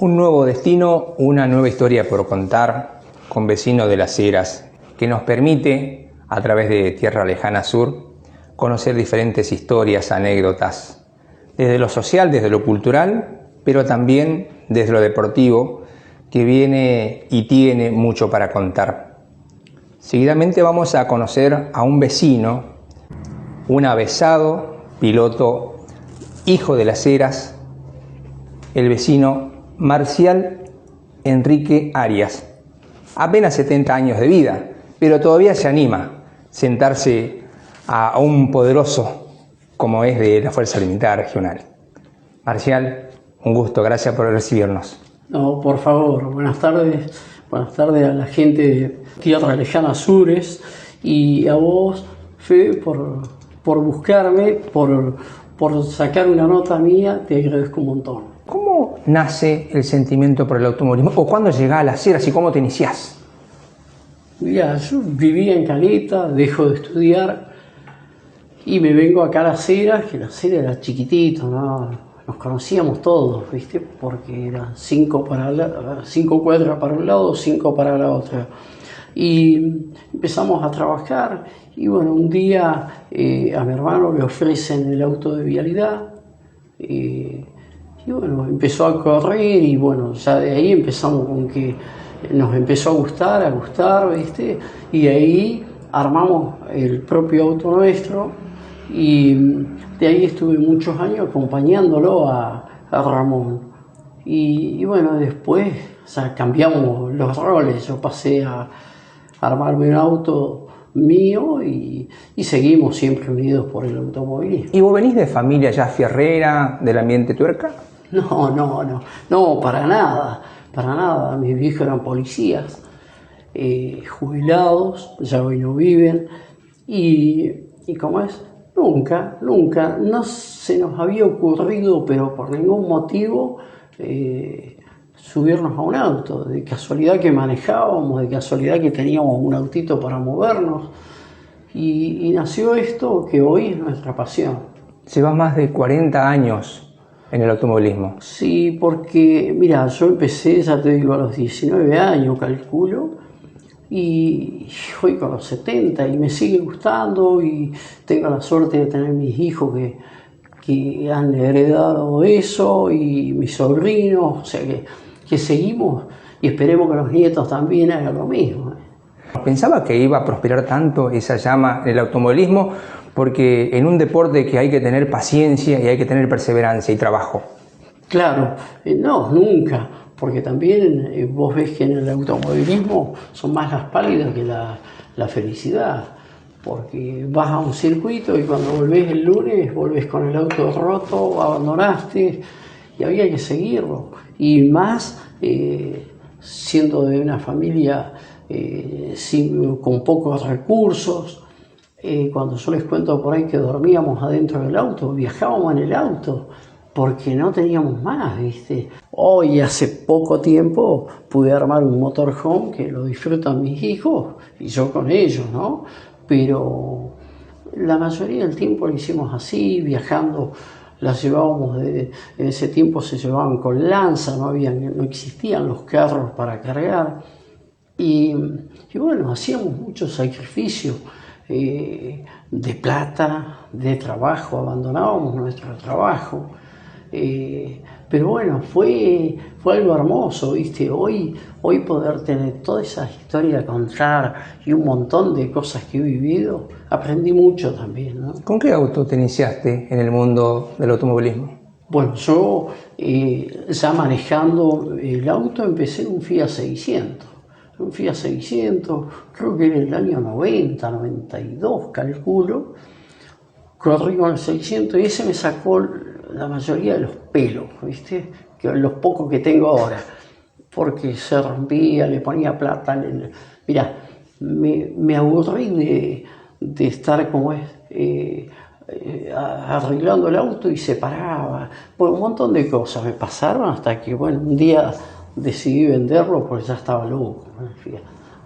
Un nuevo destino, una nueva historia por contar con Vecino de las Heras, que nos permite, a través de Tierra Lejana Sur, conocer diferentes historias, anécdotas, desde lo social, desde lo cultural, pero también desde lo deportivo, que viene y tiene mucho para contar. Seguidamente vamos a conocer a un vecino, un avesado piloto, hijo de las Heras, el vecino Marcial Enrique Arias. Apenas 70 años de vida, pero todavía se anima a sentarse a un poderoso como es de la Fuerza Limitada Regional. Marcial, un gusto, gracias por recibirnos. No, por favor, buenas tardes a la gente de Tierra Lejana Sures y a vos, Fede, por buscarme, por sacar una nota mía, te agradezco un montón. ¿Cómo nace el sentimiento por el automovilismo? ¿O cuándo llegás a las Heras y cómo te iniciás? Mira, yo vivía en Caleta, dejo de estudiar y me vengo acá a las Heras, que las Heras era chiquitito, ¿no? Nos conocíamos todos, ¿viste? Porque eran 5 cuadras para un lado, 5 para la otra. Y empezamos a trabajar y bueno, un día a mi hermano le ofrecen el auto de vialidad y bueno, empezó a correr y bueno, ya de ahí empezamos con que nos empezó a gustar, ¿viste? Y de ahí armamos el propio auto nuestro y de ahí estuve muchos años acompañándolo a Ramón. Y bueno, después, o sea, cambiamos los roles, yo pasé a armarme un auto mío y seguimos siempre unidos por el automovilismo. ¿Y vos venís de familia ya fierrera, del ambiente tuerca? No, para nada. Mis viejos eran policías, jubilados, ya hoy no viven, y como es, nunca, no se nos había ocurrido, pero por ningún motivo, subirnos a un auto, de casualidad que manejábamos, de casualidad que teníamos un autito para movernos, y nació esto que hoy es nuestra pasión. Llevas más de 40 años en el automovilismo. Sí, porque, mira, yo empecé, ya te digo, a los 19 años, calculo, y hoy con los 70, y me sigue gustando, y tengo la suerte de tener mis hijos que han heredado eso, y mis sobrinos, o sea que seguimos, y esperemos que los nietos también hagan lo mismo. Pensaba que iba a prosperar tanto esa llama en el automovilismo, porque en un deporte que hay que tener paciencia y hay que tener perseverancia y trabajo. Claro, no, nunca, porque también vos ves que en el automovilismo son más las pálidas que la felicidad, porque vas a un circuito y cuando volvés el lunes, volvés con el auto roto, abandonaste y había que seguirlo. Y más siendo de una familia con pocos recursos. Cuando yo les cuento por ahí que dormíamos adentro del auto, viajábamos en el auto, porque no teníamos más, ¿viste? Hoy, hace poco tiempo, pude armar un motorhome que lo disfrutan mis hijos y yo con ellos, ¿no? Pero la mayoría del tiempo lo hicimos así, viajando. Las llevábamos, en ese tiempo se llevaban con lanza, no existían los carros para cargar. Y bueno, hacíamos muchos sacrificios de plata, de trabajo, abandonábamos nuestro trabajo. Pero bueno, fue algo hermoso, ¿viste? Hoy poder tener toda esa historia a contar y un montón de cosas que he vivido, aprendí mucho también, ¿no? ¿Con qué auto te iniciaste en el mundo del automovilismo? Bueno, yo ya manejando el auto empecé en un Fiat 600. Un Fiat 600, creo que en el año 90, 92, calculo, corrí con el 600 y ese me sacó la mayoría de los pelos, ¿viste? Que los pocos que tengo ahora, porque se rompía, le ponía plata. Mirá, me aburrí de estar como arreglando el auto y se paraba. Bueno, un montón de cosas me pasaron hasta que, bueno, un día decidí venderlo porque ya estaba loco.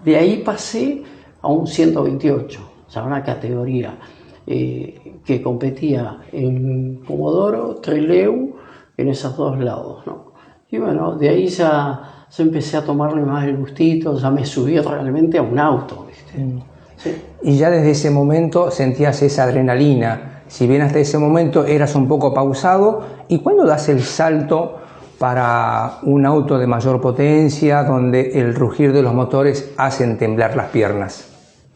De ahí pasé a un 128, o sea, una categoría que competía en Comodoro, Trelew, en esos dos lados, ¿no? Y bueno, de ahí ya empecé a tomarle más el gustito, ya me subí realmente a un auto, ¿viste? Sí. Y ya desde ese momento sentías esa adrenalina, si bien hasta ese momento eras un poco pausado, ¿y cuándo das el salto para un auto de mayor potencia, donde el rugir de los motores hacen temblar las piernas?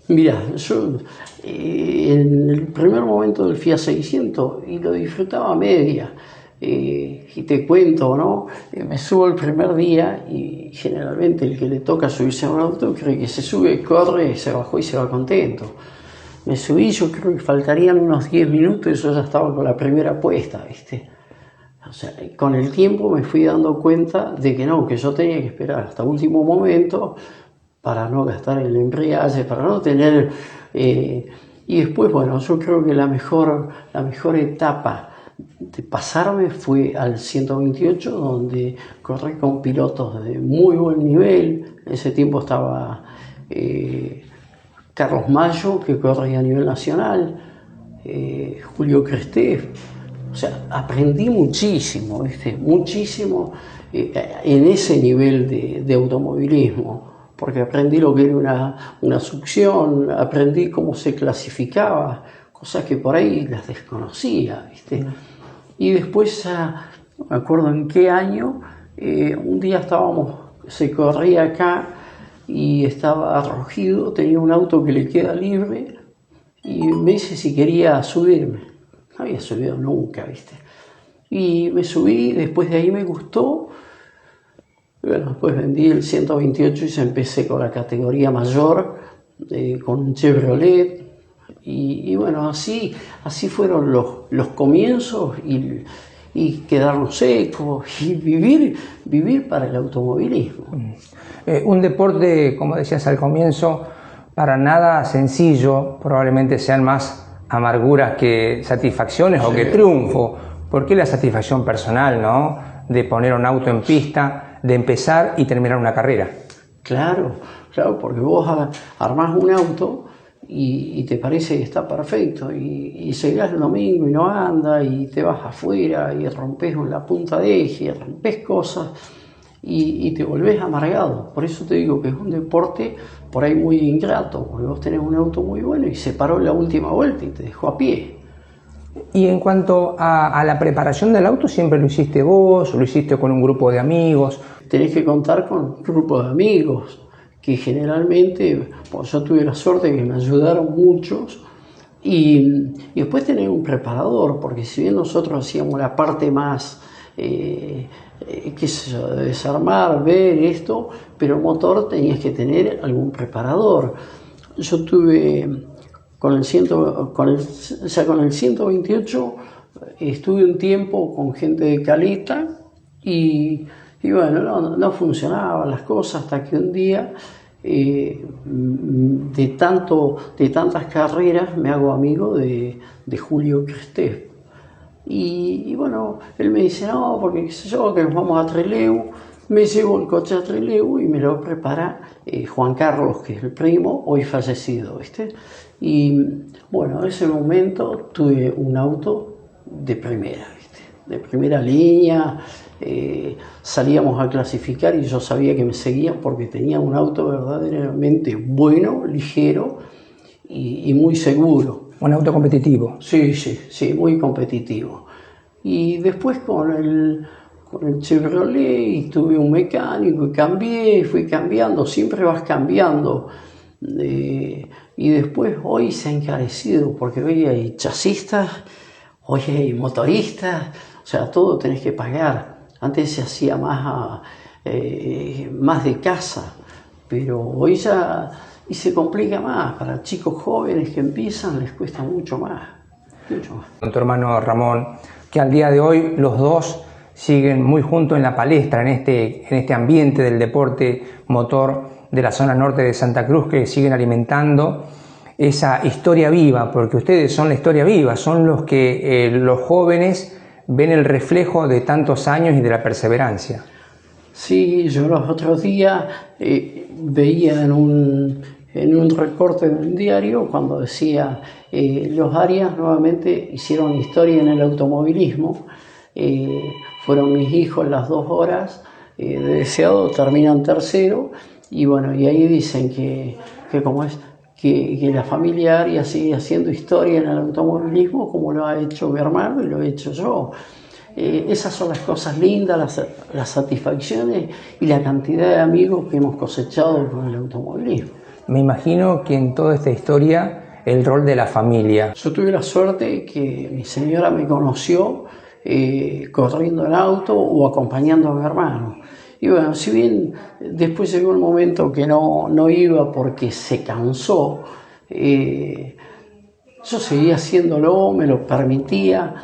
Mira, yo en el primer momento del Fiat 600 y lo disfrutaba a media, y te cuento, ¿no? Me subo el primer día y generalmente el que le toca subirse a un auto cree que se sube, corre, se bajó y se va contento. Me subí, yo creo que faltarían unos 10 minutos y yo ya estaba con la primera apuesta, ¿viste? O sea, con el tiempo me fui dando cuenta de que no, que yo tenía que esperar hasta último momento para no gastar el embriague, para no tener... y después, bueno, yo creo que la mejor etapa de pasarme fue al 128, donde corrí con pilotos de muy buen nivel. En ese tiempo estaba Carlos Mayo, que corría a nivel nacional, Julio Cresté. O sea, aprendí muchísimo, ¿viste? Muchísimo en ese nivel de automovilismo, porque aprendí lo que era una succión, aprendí cómo se clasificaba, cosas que por ahí las desconocía, ¿viste? Y después, no me acuerdo en qué año, un día se corría acá y estaba Rogido, tenía un auto que le queda libre y me dice si quería subirme. No había subido nunca, ¿viste? Y me subí, después de ahí me gustó. Bueno, después vendí el 128 y empecé con la categoría mayor, con un Chevrolet. Y bueno, así fueron los comienzos y quedarnos secos y vivir para el automovilismo. Un deporte, como decías al comienzo, para nada sencillo, probablemente sean más amarguras que satisfacciones, sí, o que triunfo. ¿Por qué la satisfacción personal, no? De poner un auto en pista, de empezar y terminar una carrera. Claro, porque vos armás un auto y te parece que está perfecto y llegás el domingo y no anda y te vas afuera y rompes la punta de eje, y rompes cosas y te volvés amargado. Por eso te digo que es un deporte por ahí muy ingrato, porque vos tenés un auto muy bueno y se paró en la última vuelta y te dejó a pie. Y en cuanto a la preparación del auto, ¿siempre lo hiciste vos o lo hiciste con un grupo de amigos? Tenés que contar con un grupo de amigos, que generalmente, pues yo tuve la suerte de que me ayudaron muchos, y después tener un preparador, porque si bien nosotros hacíamos la parte más, qué sé yo, de desarmar, ver esto, pero el motor tenías que tener algún preparador. Yo tuve... Con el 128 estuve un tiempo con gente de Caleta y bueno, no funcionaban las cosas hasta que un día, de tantas carreras, me hago amigo de Julio Cresté. Y bueno, él me dice, no, porque qué sé yo, que nos vamos a Trelew. Me llevo el coche a Trelew y me lo prepara Juan Carlos, que es el primo, hoy fallecido, ¿viste? Y bueno, en ese momento tuve un auto de primera, ¿viste? De primera línea, salíamos a clasificar y yo sabía que me seguían porque tenía un auto verdaderamente bueno, ligero y muy seguro. Un auto competitivo. Sí, muy competitivo. Y después con el Chevrolet y tuve un mecánico y cambié, fui cambiando, siempre vas cambiando. Y después hoy se ha encarecido porque hoy hay chassistas, hoy hay motoristas, o sea, todo tenés que pagar. Antes se hacía más de casa, pero hoy ya y se complica más. Para chicos jóvenes que empiezan les cuesta mucho más. Con tu hermano Ramón, que al día de hoy los dos siguen muy juntos en la palestra, en este ambiente del deporte motor de la zona norte de Santa Cruz, que siguen alimentando esa historia viva, porque ustedes son la historia viva, son los que los jóvenes ven el reflejo de tantos años y de la perseverancia. Sí, yo los otros días veía en un recorte de un diario cuando decía los Arias nuevamente hicieron historia en el automovilismo. Fueron mis hijos las 2 horas de deseado terminan tercero, y bueno, y ahí dicen que como es, que la familia Arias sigue haciendo historia en el automovilismo como lo ha hecho mi hermano y lo he hecho yo. Esas son las cosas lindas, las satisfacciones y la cantidad de amigos que hemos cosechado con el automovilismo. Me imagino que en toda esta historia el rol de la familia. Yo tuve la suerte que mi señora me conoció corriendo el auto o acompañando a mi hermano. Y bueno, si bien después llegó un momento que no iba porque se cansó, yo seguía haciéndolo, me lo permitía.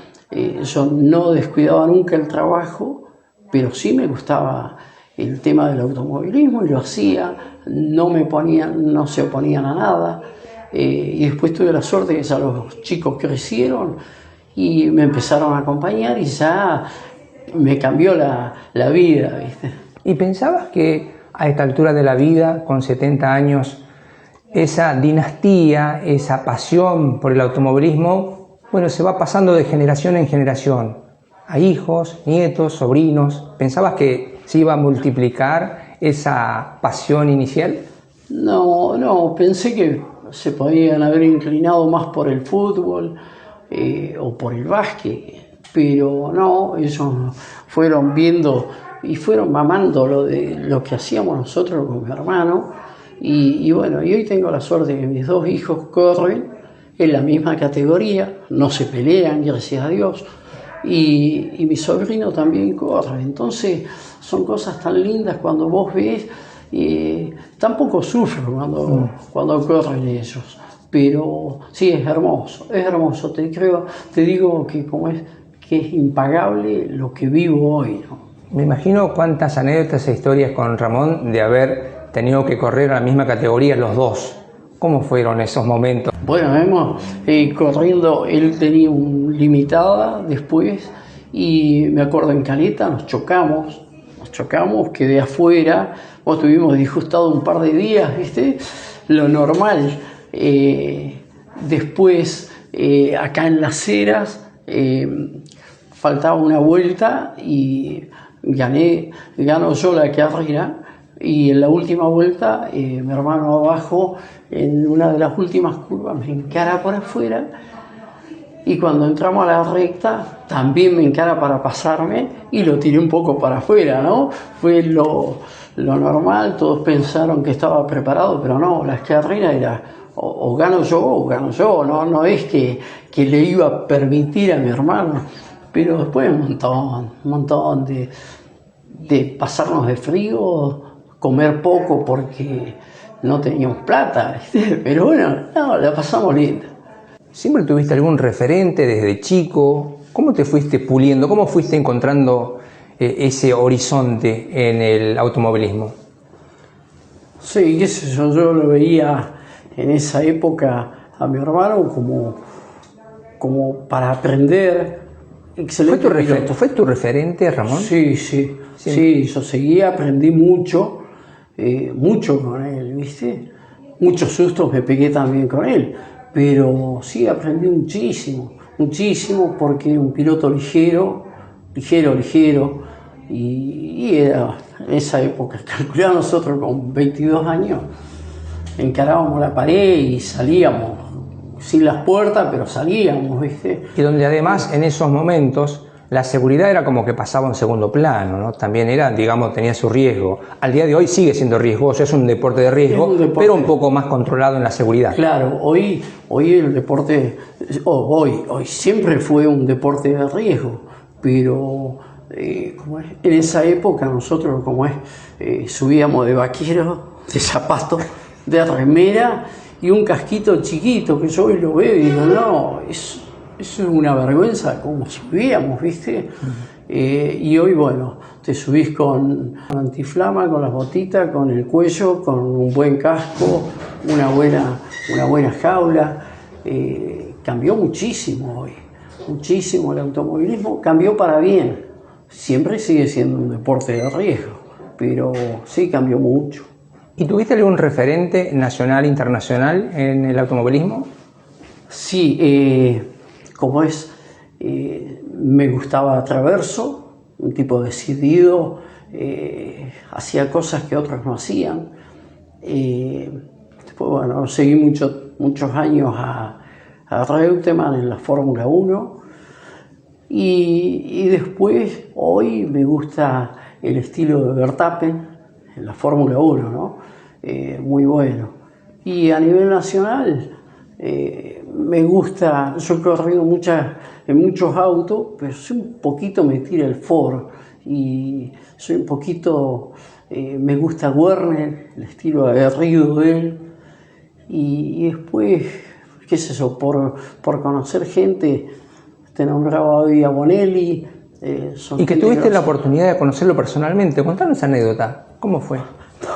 Yo no descuidaba nunca el trabajo, pero sí me gustaba el tema del automovilismo y lo hacía, no se oponían a nada. Y después tuve la suerte que ya los chicos crecieron y me empezaron a acompañar y ya me cambió la vida, ¿viste? ¿Y pensabas que a esta altura de la vida, con 70 años, esa dinastía, esa pasión por el automovilismo, bueno, se va pasando de generación en generación, a hijos, nietos, sobrinos? ¿Pensabas que se iba a multiplicar esa pasión inicial? No, pensé que se podían haber inclinado más por el fútbol o por el básquet, pero no, ellos fueron viendo y fueron mamando lo que hacíamos nosotros con mi hermano, y bueno, y hoy tengo la suerte de que mis dos hijos corren en la misma categoría, no se pelean, gracias a Dios, y mi sobrino también corre. Entonces son cosas tan lindas cuando vos ves, tampoco sufro cuando corren ellos, pero sí, es hermoso, te digo que que es impagable lo que vivo hoy, ¿no? Me imagino cuántas anécdotas e historias con Ramón de haber tenido que correr a la misma categoría los dos. ¿Cómo fueron esos momentos? Bueno, corriendo, él tenía un limitada después, y me acuerdo en Caleta nos chocamos, quedé afuera, estuvimos disgustados un par de días, ¿viste? Lo normal. Después, acá en Las Heras, faltaba una vuelta y gano yo la carrera, y en la última vuelta mi hermano abajo en una de las últimas curvas me encara por afuera, y cuando entramos a la recta también me encara para pasarme y lo tiré un poco para afuera, ¿no? Fue lo normal, todos pensaron que estaba preparado, pero no, la carrera era o gano yo, no es que le iba a permitir a mi hermano. Pero después un montón de pasarnos de frío, comer poco porque no teníamos plata, ¿viste? Pero bueno, no, la pasamos linda. ¿Siempre tuviste algún referente desde chico? ¿Cómo te fuiste puliendo? ¿Cómo fuiste encontrando ese horizonte en el automovilismo? Sí, qué sé yo lo veía en esa época a mi hermano como para aprender. Excelente. ¿Fue tu referente, Ramón? Sí, yo seguía, aprendí mucho con él, ¿viste? Muchos sustos me pegué también con él, pero sí, aprendí muchísimo, porque era un piloto ligero, y era en esa época, calculaba nosotros con 22 años, encarábamos la pared y salíamos, sin las puertas, pero salíamos, ¿viste? Y donde además en esos momentos la seguridad era como que pasaba a un segundo plano, ¿no? También era, digamos, tenía su riesgo. Al día de hoy sigue siendo riesgoso, es un deporte de riesgo, pero un poco más controlado en la seguridad. Claro, hoy el deporte, hoy siempre fue un deporte de riesgo, pero en esa época nosotros subíamos de vaquero, de zapato, de remera y un casquito chiquito, que yo hoy lo veo y digo, no, eso es una vergüenza como subíamos, ¿viste? Y hoy, bueno, te subís con antiflama, con las botitas, con el cuello, con un buen casco, una buena jaula. Cambió muchísimo hoy, muchísimo el automovilismo, cambió para bien. Siempre sigue siendo un deporte de riesgo, pero sí cambió mucho. ¿Y tuviste algún referente nacional, internacional en el automovilismo? Sí, me gustaba Traverso, un tipo decidido, hacía cosas que otros no hacían. Después, bueno, seguí muchos años a Reutemann en la Fórmula 1 y después, hoy me gusta el estilo de Verstappen en la Fórmula 1, ¿no? Muy bueno. Y a nivel nacional, me gusta, yo he corrido en muchos autos, pero soy un poquito, me tira el Ford y soy un poquito, me gusta Werner, el estilo aguerrido de él, y después, qué sé yo, por conocer gente, te nombraba hoy a Bonelli. Y que tuviste la oportunidad de conocerlo personalmente, contanos esa anécdota, ¿cómo fue?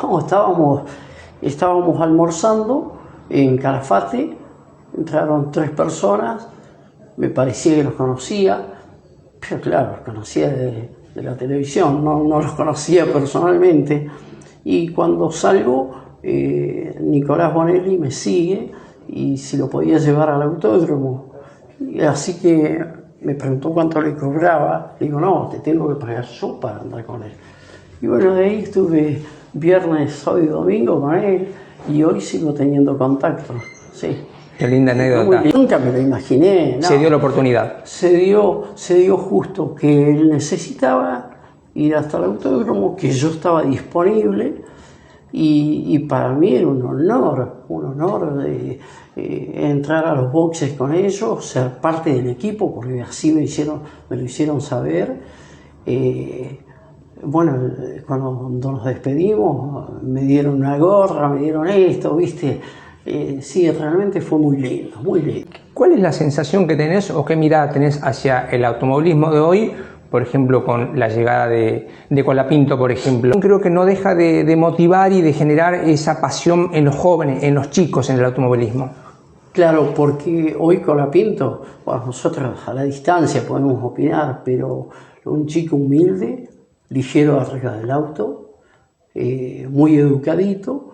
No, estábamos almorzando en Calafate, entraron 3 personas, me parecía que los conocía, pero claro, los conocía de la televisión, no los conocía personalmente. Y cuando salgo, Nicolás Bonelli me sigue y si lo podía llevar al autódromo. Y así que me preguntó cuánto le cobraba, le digo, no, te tengo que pagar yo para andar con él. Y bueno, de ahí estuve viernes, sábado y domingo con él y hoy sigo teniendo contacto, sí. Qué linda anécdota. Nunca me lo imaginé. No. Se dio la oportunidad. Se dio justo que él necesitaba ir hasta el autódromo, que yo estaba disponible y para mí era un honor de entrar a los boxes con ellos, ser parte del equipo, porque así me lo hicieron saber. Bueno, cuando nos despedimos me dieron una gorra, me dieron esto, ¿viste? Sí, realmente fue muy lindo, muy lindo. ¿Cuál es la sensación que tenés o qué mirada tenés hacia el automovilismo de hoy, por ejemplo, con la llegada de Colapinto, por ejemplo? Creo que no deja de motivar y de generar esa pasión en los jóvenes, en los chicos en el automovilismo. Claro, porque hoy Colapinto, bueno, nosotros a la distancia podemos opinar, pero un chico humilde, ligero arriba del auto, muy educadito,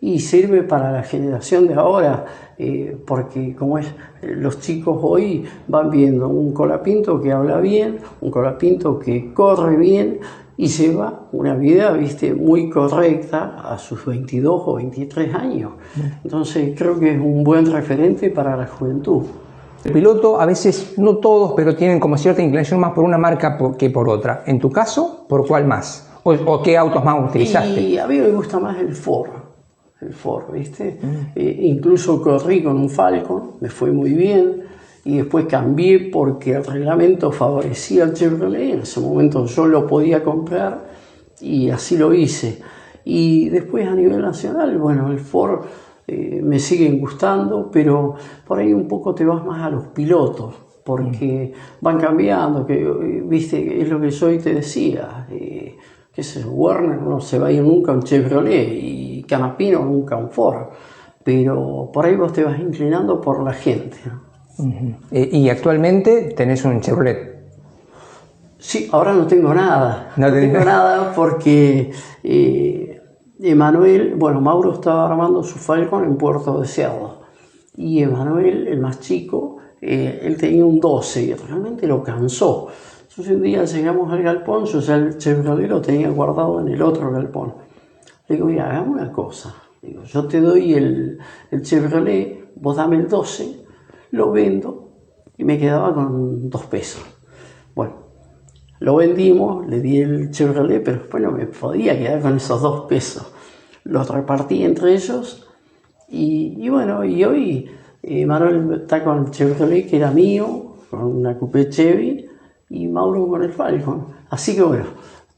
y sirve para la generación de ahora, porque como es, los chicos hoy van viendo un Colapinto que habla bien, un Colapinto que corre bien y lleva una vida, viste, muy correcta a sus 22 o 23 años. Entonces creo que es un buen referente para la juventud. El piloto, a veces, no todos, pero tienen como cierta inclinación más por una marca que por otra. En tu caso, ¿por cuál más? ¿O qué autos más utilizaste? Y a mí me gusta más el Ford, ¿viste? Incluso corrí con un Falcon, me fue muy bien, y después cambié porque el reglamento favorecía al Chevrolet, en ese momento yo lo podía comprar, y así lo hice. Y después a nivel nacional, bueno, el Ford me siguen gustando, pero por ahí un poco te vas más a los pilotos, porque van cambiando, viste, es lo que yo hoy te decía, qué sé yo, Werner no se va a ir nunca a un Chevrolet y Canapino nunca a un Ford, pero por ahí vos te vas inclinando por la gente, ¿no? Y actualmente tenés un Chevrolet. Sí, ahora no tengo nada, no tengo nada porque Emanuel, bueno, Mauro estaba armando su Falcon en Puerto Deseado y Emanuel, el más chico, él tenía un 12 y realmente lo cansó. Entonces un día llegamos al galpón, yo ya el Chevrolet lo tenía guardado en el otro galpón. Le digo, mira, hagamos una cosa. Digo, yo te doy el Chevrolet, vos dame el 12, lo vendo y me quedaba con 2 pesos. Bueno, lo vendimos, le di el Chevrolet, pero después no me podía quedar con esos 2 pesos. Los repartí entre ellos y bueno, y hoy Manuel está con el Chevrolet que era mío, con una Coupé Chevy, y Mauro con el Falcon. Así que bueno,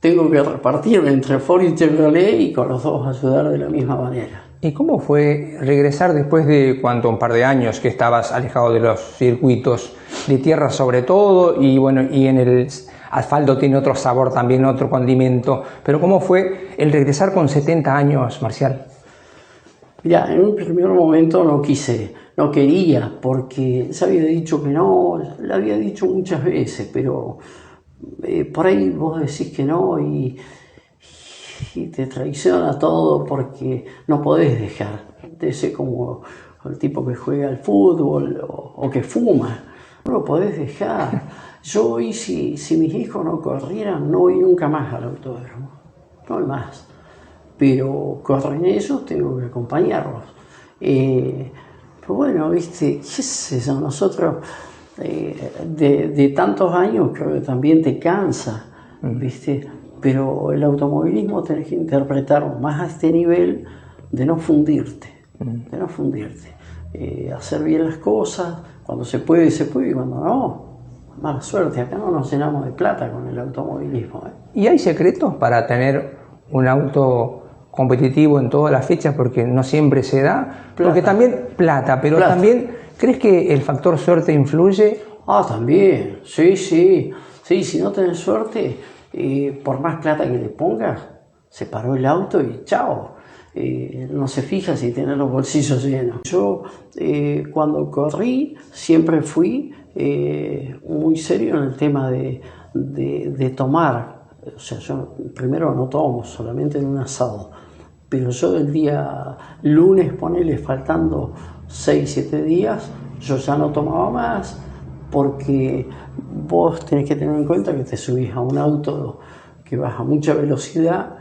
tengo que repartirme entre Ford y Chevrolet y con los dos ayudar de la misma manera. ¿Y cómo fue regresar después de un par de años que estabas alejado de los circuitos de tierra sobre todo? Y bueno, y en el asfalto tiene otro sabor también, otro condimento. Pero ¿cómo fue el regresar con 70 años, Marcial? Mira, en un primer momento no quería, porque se había dicho que no, le había dicho muchas veces, pero por ahí vos decís que no y te traiciona todo porque no podés dejar de ser como el tipo que juega al fútbol o que fuma, no lo podés dejar. Yo hoy, si mis hijos no corrieran, no voy nunca más al autódromo. no hay más. Pero corren ellos, tengo que acompañarlos. Pero bueno, viste, qué sé yo, nosotros de tantos años creo que también te cansa, viste, pero el automovilismo tenés que interpretarlo más a este nivel de no fundirte, hacer bien las cosas, cuando se puede, y cuando no, mala suerte, acá no nos llenamos de plata con el automovilismo. ¿Y hay secretos para tener un auto competitivo en todas las fechas? Porque no siempre se da, porque también pero también, ¿crees que el factor suerte influye? También, sí, si no tenés suerte, por más plata que le pongas, se paró el auto y chao. No se fija si tenés los bolsillos llenos. Yo cuando corrí siempre fui muy serio en el tema de tomar. O sea, yo primero no tomo, solamente en un asado. Pero yo del día lunes, ponele, faltando 6, 7 días, yo ya no tomaba más, porque vos tenés que tener en cuenta que te subís a un auto que vas a mucha velocidad,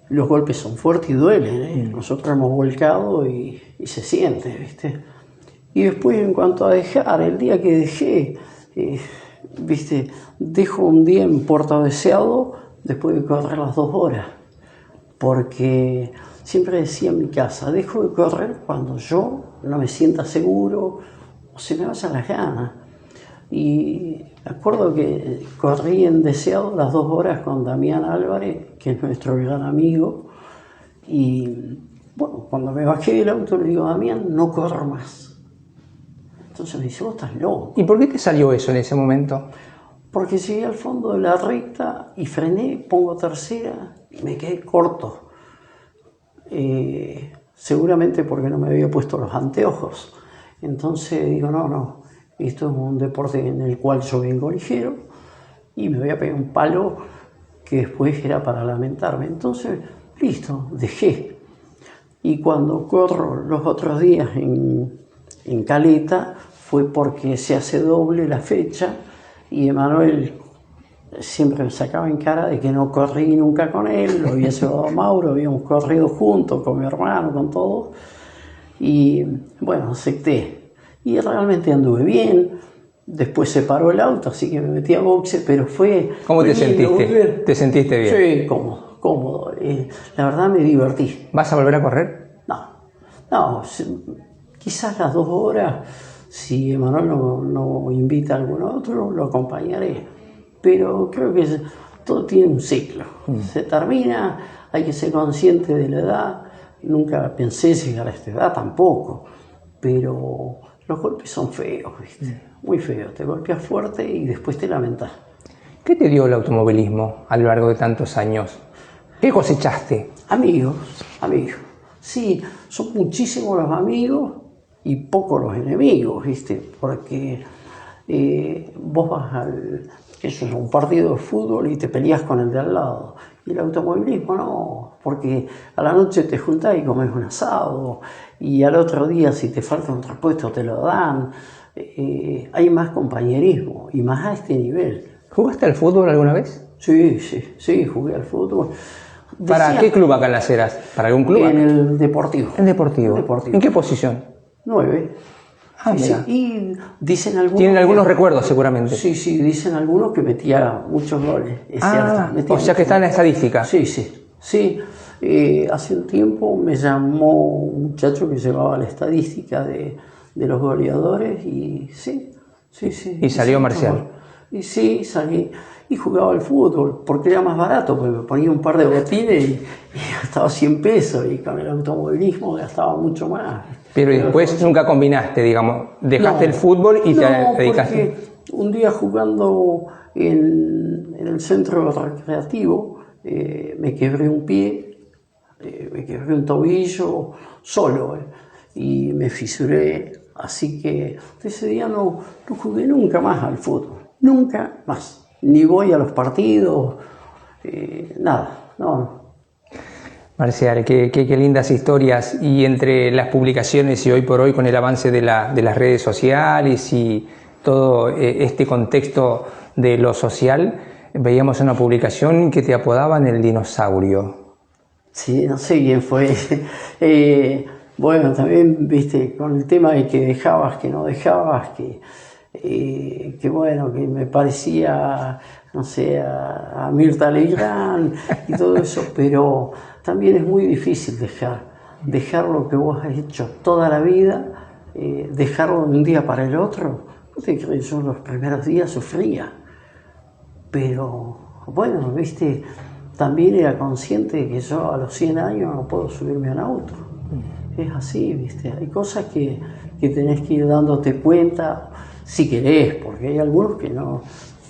los golpes son fuertes y duelen, Nosotros hemos volcado y se siente, ¿viste? Y después, en cuanto a dejar, el día que dejé, ¿viste? Dejo un día en Puerto Deseado después de correr las 2 horas, porque siempre decía en mi casa, dejo de correr cuando yo no me sienta seguro o se me vayan las ganas. Y me acuerdo que corrí en Deseado las 2 horas con Damián Álvarez, que es nuestro gran amigo, y bueno, cuando me bajé del auto le digo, Damián, no corro más. Entonces me dice, vos estás loco. ¿Y por qué te salió eso en ese momento? Porque llegué al fondo de la recta y frené, pongo tercera y me quedé corto. Seguramente porque no me había puesto los anteojos. Entonces digo, no, esto es un deporte en el cual yo vengo ligero y me voy a pegar un palo que después era para lamentarme. Entonces, listo, dejé. Y cuando corro los otros días en Caleta fue porque se hace doble la fecha y Emanuel siempre me sacaba en cara de que no corrí nunca con él, lo había llevado a Mauro, habíamos corrido juntos con mi hermano, con todos, y bueno, acepté. Y realmente anduve bien, después se paró el auto, así que me metí a boxe, pero fue... ¿Cómo te sentiste? ¿Te sentiste bien? Sí, cómodo. La verdad me divertí. ¿Vas a volver a correr? No, quizás las 2 horas, si Emanuel no invita a algún otro, lo acompañaré. Pero creo que todo tiene un ciclo. Se termina, hay que ser consciente de la edad. Nunca pensé llegar a esta edad tampoco, pero los golpes son feos, ¿viste? Muy feos. Te golpeas fuerte y después te lamentas. ¿Qué te dio el automovilismo a lo largo de tantos años? ¿Qué cosechaste? Amigos. Sí, son muchísimos los amigos y pocos los enemigos, ¿viste? Porque vos vas a un partido de fútbol y te peleas con el de al lado. Y el automovilismo no, porque a la noche te juntás y comes un asado, y al otro día si te falta un repuesto te lo dan. Hay más compañerismo y más a este nivel. ¿Jugaste al fútbol alguna vez? Sí, jugué al fútbol. ¿Para qué club acá en Las Heras? ¿Para algún club? En el Deportivo. ¿En Deportivo? ¿En qué posición? 9. Mira. Y dicen algunos... Tienen algunos recuerdos seguramente. Sí, dicen algunos que metía muchos goles, es cierto. O sea que está en la estadística. Sí. Hace un tiempo me llamó un muchacho que llevaba la estadística de los goleadores y sí. ¿Y salió Marcial? Y sí, salí y jugaba al fútbol porque era más barato, porque me ponía un par de botines y gastaba 100 pesos y con el automovilismo gastaba mucho más. Pero después nunca combinaste, digamos, dejaste el fútbol y te dedicaste. Porque un día jugando en el centro recreativo me quebré un pie, me quebré un tobillo solo y me fisuré, así que ese día no jugué nunca más al fútbol, nunca más, ni voy a los partidos, nada, no. Marcial, qué lindas historias, y entre las publicaciones y hoy por hoy con el avance de las redes sociales y todo este contexto de lo social, veíamos una publicación que te apodaban el dinosaurio. Sí, no sé quién fue. Bueno, también, viste, con el tema de que dejabas, que no dejabas, que bueno, que me parecía, no sé, a Mirta Legrand y todo eso, pero también es muy difícil dejar lo que vos has hecho toda la vida, dejarlo de un día para el otro. ¿No te crees? Yo los primeros días sufría, pero bueno, viste, también era consciente de que yo a los 100 años no puedo subirme a un auto. Es así, viste, hay cosas que tenés que ir dándote cuenta si querés, porque hay algunos que no.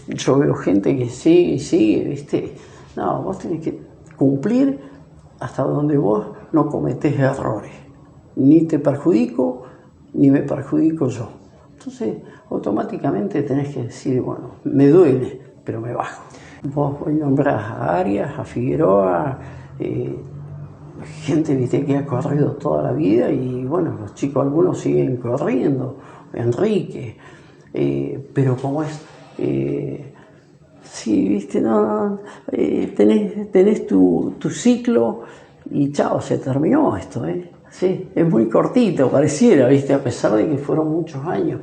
Yo veo gente que sigue y sigue, viste. No, vos tenés que cumplir hasta donde vos no cometés errores. Ni te perjudico, ni me perjudico yo. Entonces, automáticamente tenés que decir, bueno, me duele, pero me bajo. Vos hoy nombrás a Arias, a Figueroa, gente, viste, que ha corrido toda la vida y bueno, los chicos algunos siguen corriendo, Enrique, pero como es, sí, viste, no, tenés tu ciclo y chao, se terminó esto, sí, es muy cortito, pareciera, viste, a pesar de que fueron muchos años,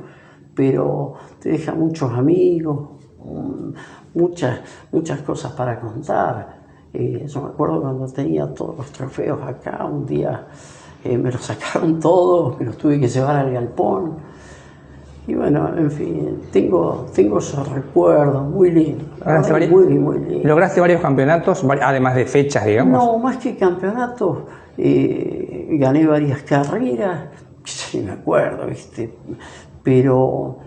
pero te deja muchos amigos, muchas cosas para contar. Yo me acuerdo cuando tenía todos los trofeos acá, un día me los sacaron todos, me los tuve que llevar al galpón. Y bueno, en fin, tengo esos recuerdos muy lindos. Muy lindos. ¿Lograste varios campeonatos, además de fechas, digamos? No, más que campeonatos, gané varias carreras, sí me acuerdo, ¿viste? Pero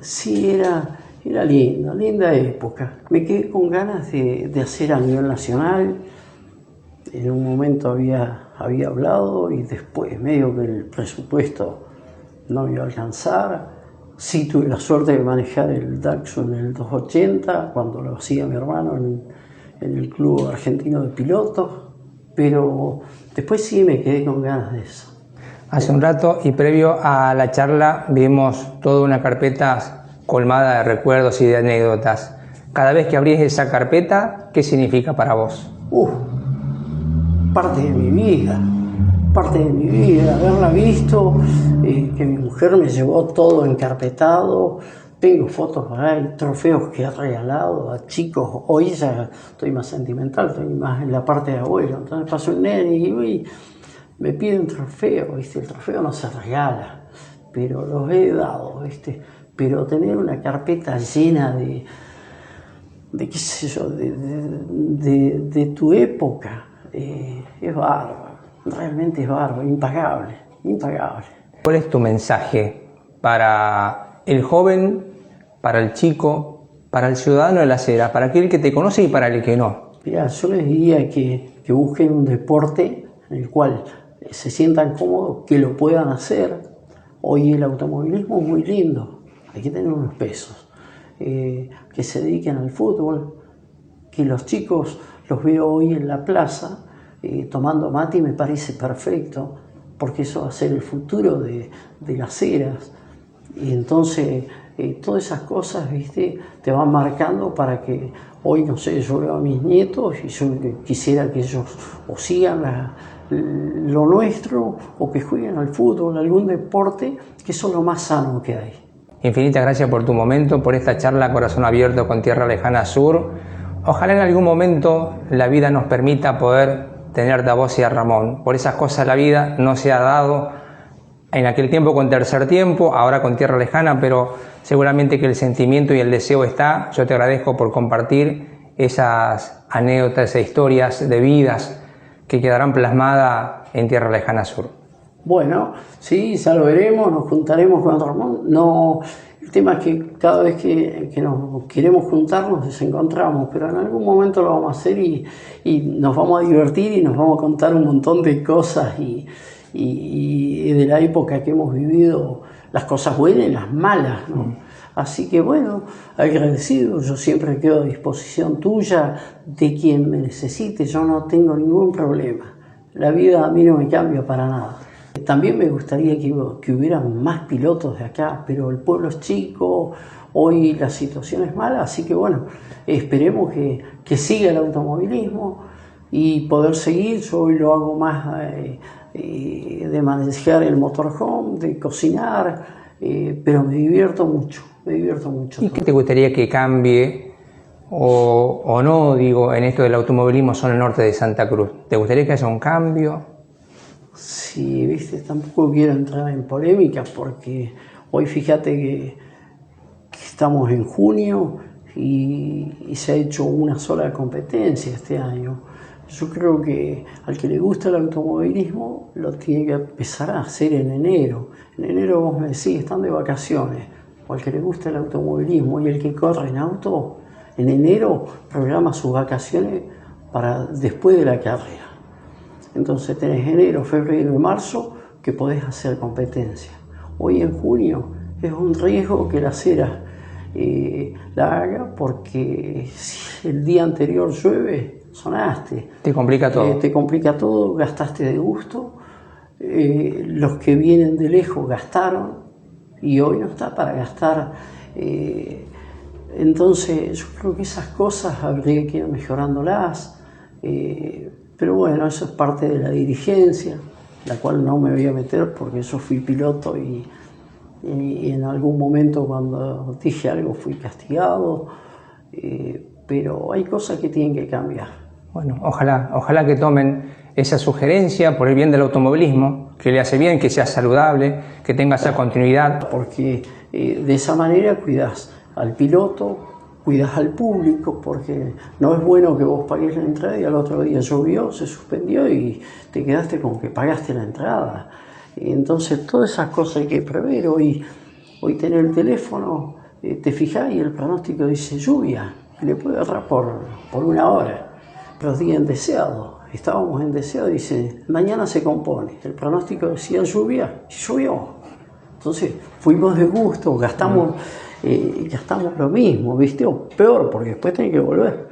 sí era linda época. Me quedé con ganas de hacer a nivel nacional. En un momento había hablado y después medio que el presupuesto no me iba a alcanzar. Sí tuve la suerte de manejar el Datsun en el 280 cuando lo hacía mi hermano en el Club Argentino de Pilotos, pero después sí me quedé con ganas de eso. Hace un rato y previo a la charla vimos toda una carpeta colmada de recuerdos y de anécdotas. Cada vez que abrís esa carpeta, ¿qué significa para vos? Parte de mi vida, haberla visto, que mi mujer me llevó todo encarpetado, tengo fotos ahí, trofeos que he regalado a chicos, hoy ya estoy más sentimental, estoy más en la parte de abuelo, entonces pasó un nene y me pide un trofeo, ¿viste? El trofeo no se regala, pero los he dado, ¿viste? Pero tener una carpeta llena de qué sé yo, de tu época, es bárbaro, realmente es bárbaro, impagable. ¿Cuál es tu mensaje para el joven, para el chico, para el ciudadano de la acera, para aquel que te conoce y para el que no? Mirá, yo les diría que busquen un deporte en el cual se sientan cómodos, que lo puedan hacer. Hoy el automovilismo es muy lindo, hay que tener unos pesos. Que se dediquen al fútbol, que los chicos los veo hoy en la plaza tomando mate y me parece perfecto, porque eso va a ser el futuro de las eras. Y entonces todas esas cosas, ¿viste? Te van marcando para que hoy, no sé, yo veo a mis nietos y yo quisiera que ellos o sigan lo nuestro o que jueguen al fútbol, algún deporte, que eso es lo más sano que hay. Infinitas gracias por tu momento, por esta charla a corazón abierto con Tierra Lejana Sur. Ojalá en algún momento la vida nos permita poder tenerte a vos y a Ramón. Por esas cosas la vida no se ha dado en aquel tiempo con Tercer Tiempo, ahora con Tierra Lejana, pero seguramente que el sentimiento y el deseo está. Yo te agradezco por compartir esas anécdotas e historias de vidas que quedarán plasmadas en Tierra Lejana Sur. Bueno, sí, ya lo veremos, nos juntaremos con Ramón. No, el tema es que cada vez que nos queremos juntar nos desencontramos, pero en algún momento lo vamos a hacer y nos vamos a divertir y nos vamos a contar un montón de cosas y de la época que hemos vivido, las cosas buenas y las malas, ¿no? Así que bueno, agradecido, yo siempre quedo a disposición tuya, de quien me necesite, yo no tengo ningún problema. La vida a mí no me cambia para nada. También me gustaría que hubieran más pilotos de acá, pero el pueblo es chico, hoy la situación es mala, así que bueno, esperemos que siga el automovilismo y poder seguir. Yo hoy lo hago más de manejar el motorhome, de cocinar, pero me divierto mucho, ¿Y qué te gustaría que cambie o no, digo, en esto del automovilismo zona norte de Santa Cruz? ¿Te gustaría que haya un cambio? Sí, viste, tampoco quiero entrar en polémicas porque hoy fíjate que estamos en junio y se ha hecho una sola competencia este año. Yo creo que al que le gusta el automovilismo lo tiene que empezar a hacer en enero. En enero vos me decís, están de vacaciones. O al que le gusta el automovilismo y el que corre en auto, en enero programa sus vacaciones para después de la carrera. Entonces tenés enero, febrero y marzo que podés hacer competencia. Hoy en junio es un riesgo que la acera la haga, porque si el día anterior llueve, sonaste. Te complica todo. Te complica todo, gastaste de gusto. Los que vienen de lejos gastaron y hoy no está para gastar. Entonces yo creo que esas cosas habría que ir mejorándolas. Pero bueno, eso es parte de la dirigencia, la cual no me voy a meter porque yo fui piloto y en algún momento cuando dije algo fui castigado, pero hay cosas que tienen que cambiar. Bueno, ojalá que tomen esa sugerencia por el bien del automovilismo, que le hace bien, que sea saludable, que tenga esa continuidad. Porque de esa manera cuidás al piloto, cuidás al público, porque no es bueno que vos pagues la entrada y al otro día llovió, se suspendió y te quedaste con que pagaste la entrada. Entonces todas esas cosas hay que prever. Hoy tener el teléfono, te fijás y el pronóstico dice lluvia, y le puede agarrar por una hora. Los días en Deseado, estábamos en Deseado, dice mañana se compone, el pronóstico decía lluvia y llovió. Entonces fuimos de gusto, gastamos lo mismo, ¿viste? O peor, porque después tenés que volver.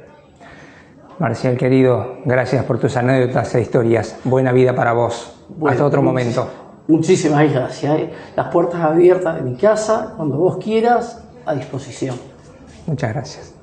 Marcial, querido, gracias por tus anécdotas e historias. Buena vida para vos. Bueno, hasta otro momento. Muchísimas gracias. Las puertas abiertas de mi casa, cuando vos quieras, a disposición. Muchas gracias.